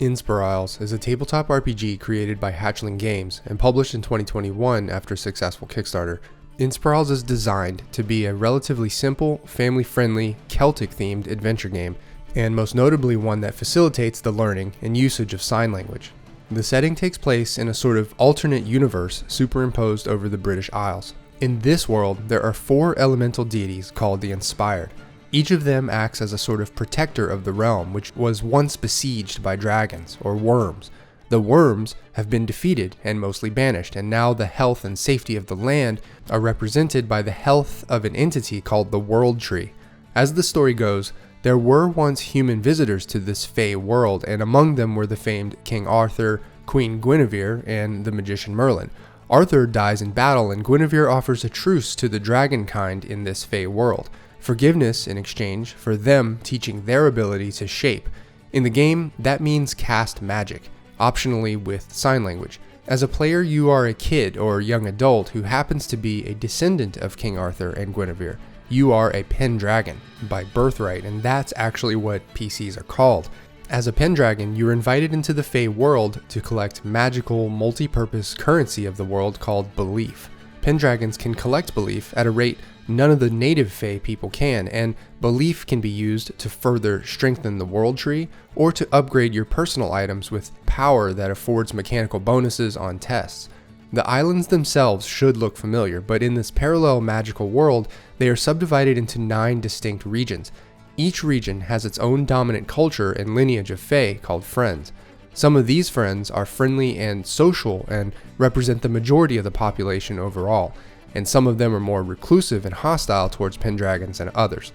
Inspirals is a tabletop RPG created by Hatchling Games and published in 2021 after a successful Kickstarter. Inspirals is designed to be a relatively simple, family-friendly, Celtic-themed adventure game, and most notably one that facilitates the learning and usage of sign language. The setting takes place in a sort of alternate universe superimposed over the British Isles. In this world, there are 4 elemental deities called the Inspired. Each of them acts as a sort of protector of the realm, which was once besieged by dragons, or worms. The worms have been defeated and mostly banished, and now the health and safety of the land are represented by the health of an entity called the World Tree. As the story goes, there were once human visitors to this fey world, and among them were the famed King Arthur, Queen Guinevere, and the magician Merlin. Arthur dies in battle, and Guinevere offers a truce to the dragon kind in this fey world. Forgiveness in exchange for them teaching their ability to shape. In the game, that means cast magic, optionally with sign language. As a player, you are a kid or young adult who happens to be a descendant of King Arthur and Guinevere. You are a Pendragon by birthright, and that's actually what PCs are called. As a Pendragon, you're invited into the Fey world to collect magical, multi-purpose currency of the world called belief. Pendragons can collect belief at a rate none of the native Fey people can, and belief can be used to further strengthen the world tree or to upgrade your personal items with power that affords mechanical bonuses on tests. The islands themselves should look familiar, but in this parallel magical world, they are subdivided into 9 distinct regions. Each region has its own dominant culture and lineage of Fey called Friends. Some of these friends are friendly and social and represent the majority of the population overall, and some of them are more reclusive and hostile towards Pendragons than others.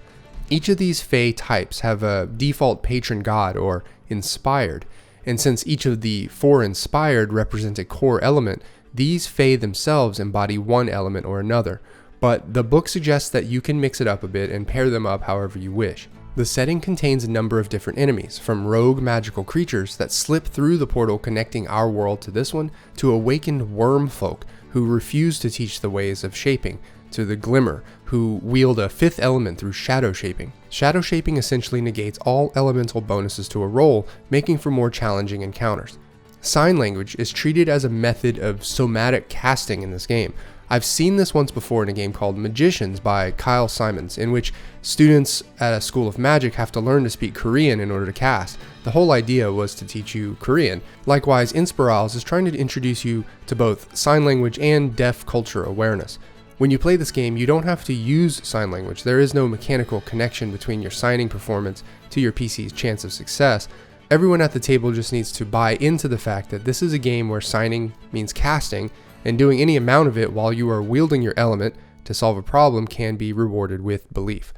Each of these Fey types have a default patron god or inspired, and since each of the 4 inspired represent a core element, these Fey themselves embody one element or another, but the book suggests that you can mix it up a bit and pair them up however you wish. The setting contains a number of different enemies, from rogue magical creatures that slip through the portal connecting our world to this one, to awakened worm folk who refuse to teach the ways of shaping, to the Glimmer, who wield a 5th element through shadow shaping. Shadow shaping essentially negates all elemental bonuses to a roll, making for more challenging encounters. Sign language is treated as a method of somatic casting in this game. I've seen this once before in a game called Magicians by Kyle Simons, in which students at a school of magic have to learn to speak Korean in order to cast. The whole idea was to teach you Korean. Likewise, Inspirals is trying to introduce you to both sign language and deaf culture awareness. When you play this game, you don't have to use sign language. There is no mechanical connection between your signing performance to your PC's chance of success. Everyone at the table just needs to buy into the fact that this is a game where signing means casting, and doing any amount of it while you are wielding your element to solve a problem can be rewarded with belief.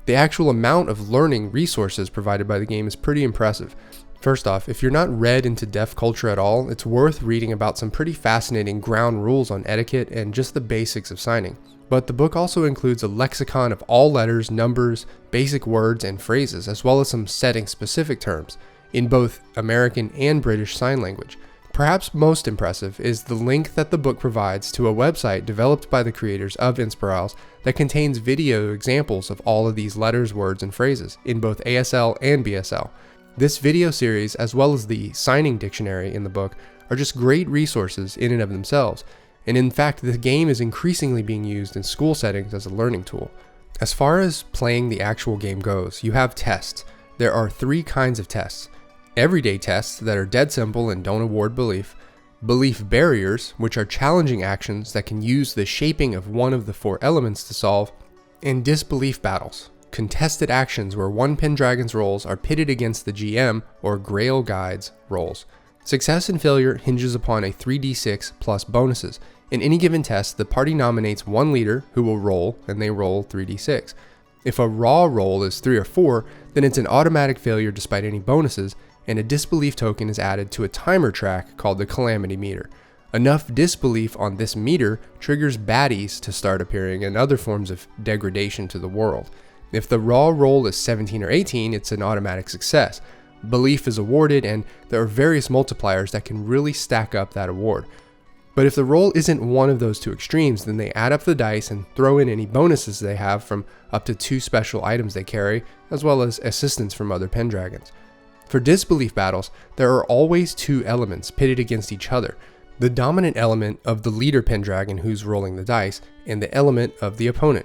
The actual amount of learning resources provided by the game is pretty impressive. First off, if you're not read into deaf culture at all, it's worth reading about some pretty fascinating ground rules on etiquette and just the basics of signing. But the book also includes a lexicon of all letters, numbers, basic words, and phrases, as well as some setting-specific terms in both American and British Sign Language. Perhaps most impressive is the link that the book provides to a website developed by the creators of Inspirals that contains video examples of all of these letters, words, and phrases in both ASL and BSL. This video series, as well as the signing dictionary in the book, are just great resources in and of themselves, and in fact the game is increasingly being used in school settings as a learning tool. As far as playing the actual game goes, you have tests. There are 3 kinds of tests. Everyday tests that are dead simple and don't award belief, belief barriers, which are challenging actions that can use the shaping of one of the 4 elements to solve, and disbelief battles, contested actions where one Pendragon's rolls are pitted against the GM or Grail Guide's rolls. Success and failure hinges upon a 3d6 plus bonuses. In any given test, the party nominates one leader who will roll, and they roll 3d6. If a raw roll is 3 or 4, then it's an automatic failure despite any bonuses, and a disbelief token is added to a timer track called the Calamity Meter. Enough disbelief on this meter triggers baddies to start appearing and other forms of degradation to the world. If the raw roll is 17 or 18, it's an automatic success. Belief is awarded, and there are various multipliers that can really stack up that award. But if the roll isn't one of those 2 extremes, then they add up the dice and throw in any bonuses they have from up to 2 special items they carry, as well as assistance from other Pendragons. For disbelief battles, there are always two elements pitted against each other. The dominant element of the leader Pendragon who's rolling the dice, and the element of the opponent.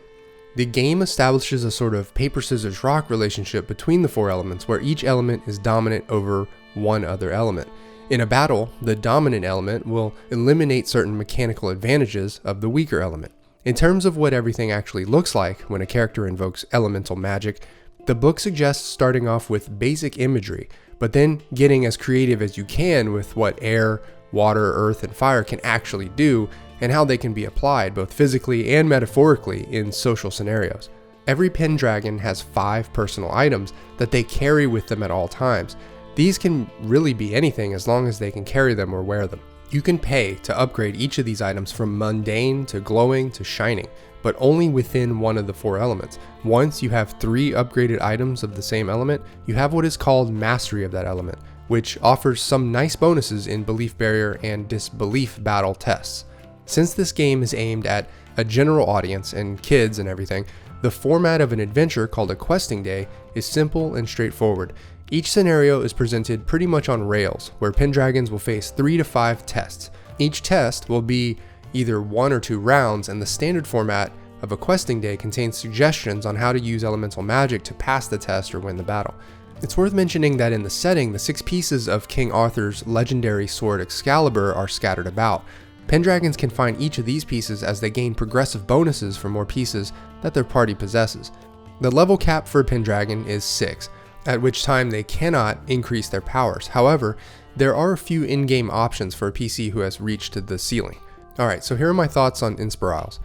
The game establishes a sort of paper, scissors, rock relationship between the four elements where each element is dominant over one other element. In a battle, the dominant element will eliminate certain mechanical advantages of the weaker element. In terms of what everything actually looks like when a character invokes elemental magic, the book suggests starting off with basic imagery, but then getting as creative as you can with what air, water, earth, and fire can actually do, and how they can be applied both physically and metaphorically in social scenarios. Every Pendragon has 5 personal items that they carry with them at all times. These can really be anything as long as they can carry them or wear them. You can pay to upgrade each of these items from mundane to glowing to shining, but only within one of the 4 elements. Once you have 3 upgraded items of the same element, you have what is called mastery of that element, which offers some nice bonuses in belief barrier and disbelief battle tests. Since this game is aimed at a general audience and kids and everything, the format of an adventure called a questing day is simple and straightforward. Each scenario is presented pretty much on rails, where Pendragons will face 3 to 5 tests. Each test will be either 1 or 2 rounds, and the standard format of a questing day contains suggestions on how to use elemental magic to pass the test or win the battle. It's worth mentioning that in the setting, the 6 pieces of King Arthur's legendary sword Excalibur are scattered about. Pendragons can find each of these pieces as they gain progressive bonuses for more pieces that their party possesses. The level cap for a Pendragon is 6, at which time they cannot increase their powers. However, there are a few in-game options for a PC who has reached the ceiling. Alright, so here are my thoughts on Inspirals.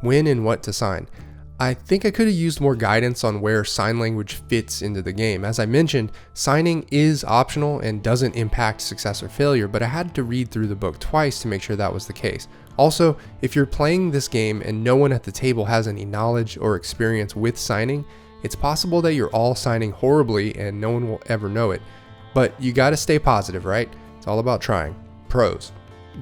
When and what to sign. I think I could have used more guidance on where sign language fits into the game. As I mentioned, signing is optional and doesn't impact success or failure, but I had to read through the book twice to make sure that was the case. Also, if you're playing this game and no one at the table has any knowledge or experience with signing, it's possible that you're all signing horribly and no one will ever know it. But you gotta stay positive, right? It's all about trying. Pros.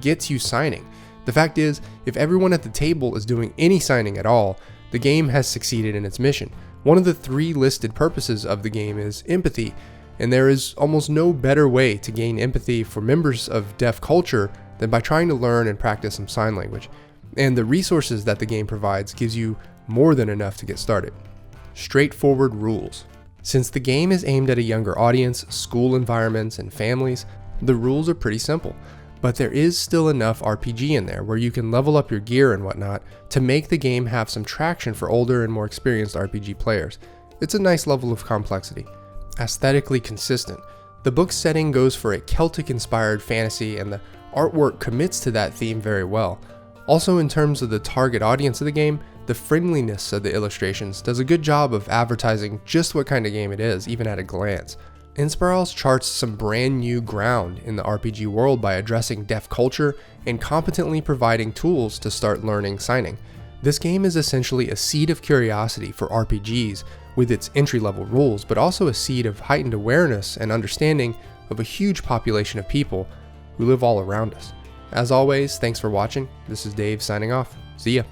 Gets you signing. The fact is, if everyone at the table is doing any signing at all, the game has succeeded in its mission. One of the 3 listed purposes of the game is empathy, and there is almost no better way to gain empathy for members of deaf culture than by trying to learn and practice some sign language. And the resources that the game provides gives you more than enough to get started. Straightforward rules. Since the game is aimed at a younger audience, school environments, and families, the rules are pretty simple. But there is still enough RPG in there where you can level up your gear and whatnot to make the game have some traction for older and more experienced RPG players. It's a nice level of complexity. Aesthetically consistent. The book's setting goes for a Celtic-inspired fantasy, and the artwork commits to that theme very well. Also, in terms of the target audience of the game, the friendliness of the illustrations does a good job of advertising just what kind of game it is, even at a glance. Inspirals charts some brand new ground in the RPG world by addressing deaf culture and competently providing tools to start learning signing. This game is essentially a seed of curiosity for RPGs with its entry-level rules, but also a seed of heightened awareness and understanding of a huge population of people who live all around us. As always, thanks for watching. This is Dave signing off. See ya.